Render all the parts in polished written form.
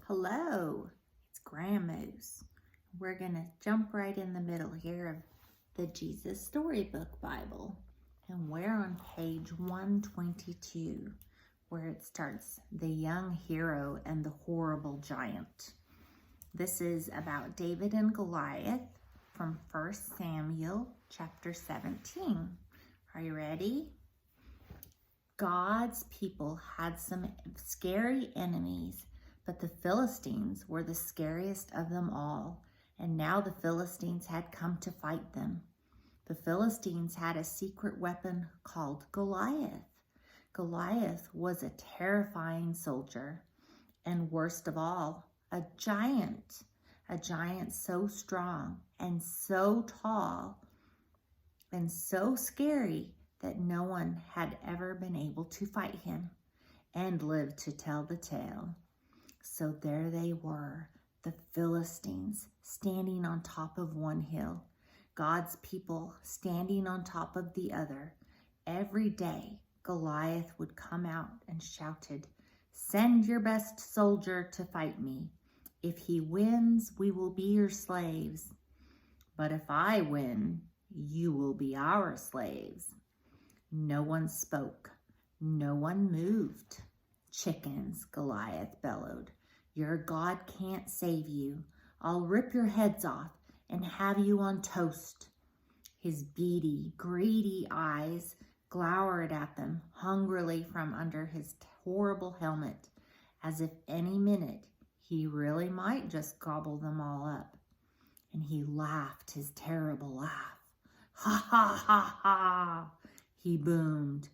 Hello, it's Grandma's. We're going to jump right in the middle here of the Jesus Storybook Bible. And we're on page 122, where it starts, The Young Hero and the Horrible Giant. This is about David and Goliath from 1 Samuel chapter 17. Are you ready? God's people had some scary enemies, but the Philistines were the scariest of them all, and now the Philistines had come to fight them. The Philistines had a secret weapon called Goliath. Goliath was a terrifying soldier, and worst of all, a giant so strong and so tall and so scary that no one had ever been able to fight him and live to tell the tale. So there they were, the Philistines, standing on top of one hill, God's people standing on top of the other. Every day, Goliath would come out and shouted, "Send your best soldier to fight me. If he wins, we will be your slaves. But if I win, you will be our slaves." No one spoke. No one moved. "Chickens," Goliath bellowed. "Your God can't save you. I'll rip your heads off and have you on toast." His beady, greedy eyes glowered at them hungrily from under his horrible helmet, as if any minute he really might just gobble them all up. And he laughed his terrible laugh. "Ha ha ha ha!" he boomed,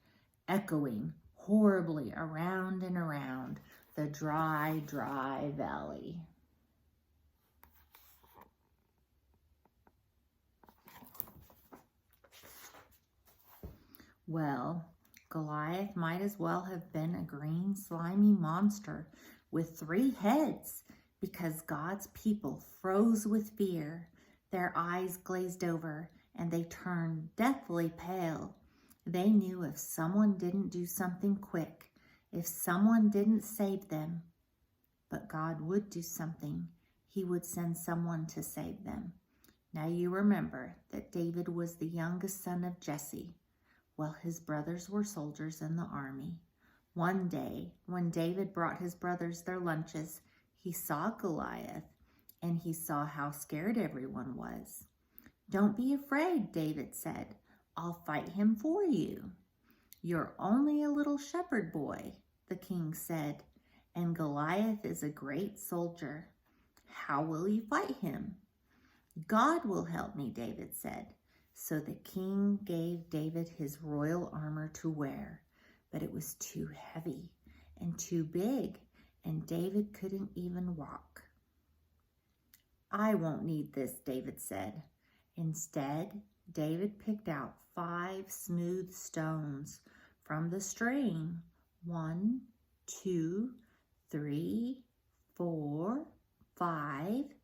echoing horribly around and around the dry, dry valley. Well, Goliath might as well have been a green, slimy monster with 3 heads, because God's people froze with fear. Their eyes glazed over and they turned deathly pale. They knew if someone didn't do something quick, if someone didn't save them, but God would do something. He would send someone to save them. Now you remember that David was the youngest son of Jesse. Well, his brothers were soldiers in the army. One day, when David brought his brothers their lunches, he saw Goliath, and he saw how scared everyone was. "Don't be afraid," David said. "I'll fight him for you." "You're only a little shepherd boy," the king said, "and Goliath is a great soldier. How will you fight him?" "God will help me," David said. So the king gave David his royal armor to wear, but it was too heavy and too big, and David couldn't even walk. "I won't need this," David said. Instead, David picked out 5 smooth stones from the stream. 1, 2, 3, 4, 5.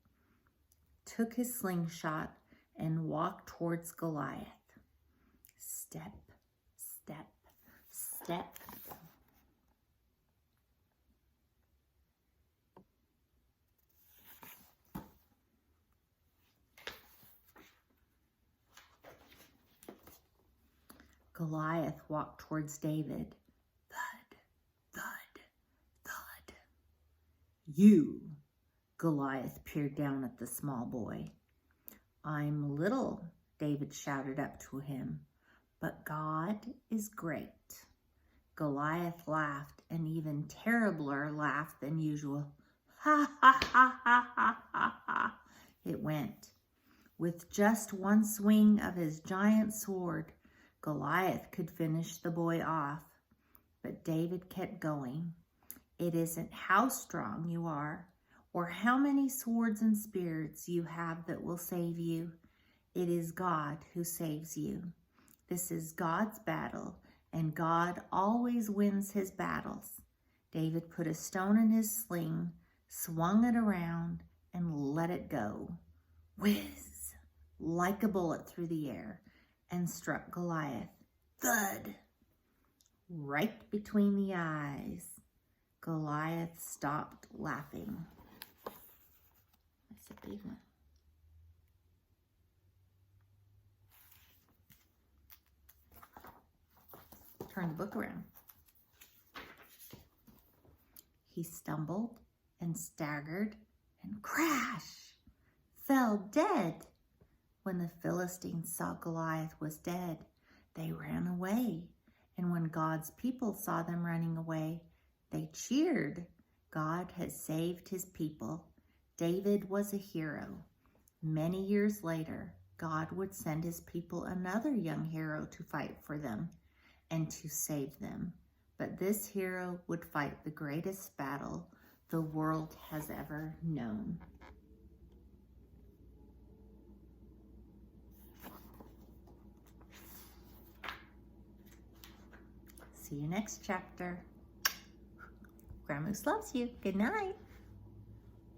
Took his slingshot and walked towards Goliath. Step, step, step. Goliath walked towards David. Thud, thud, thud. "You," Goliath peered down at the small boy. "I'm little," David shouted up to him, "but God is great." Goliath laughed, an even terribler laugh than usual. "Ha, ha, ha, ha, ha, ha, ha," it went. With just one swing of his giant sword, Goliath could finish the boy off. But David kept going. "It isn't how strong you are or how many swords and spears you have that will save you. It is God who saves you. This is God's battle, and God always wins his battles." David put a stone in his sling, swung it around, and let it go. Whiz! Like a bullet through the air, and struck Goliath. Thud! Right between the eyes. Goliath stopped laughing. a big one. Turn the book around. He stumbled and staggered and crash, fell dead. When the Philistines saw Goliath was dead, they ran away. And when God's people saw them running away, they cheered. God had saved his people. David was a hero. Many years later, God would send his people another young hero to fight for them and to save them. But this hero would fight the greatest battle the world has ever known. See you next chapter. Grandma loves you. Good night.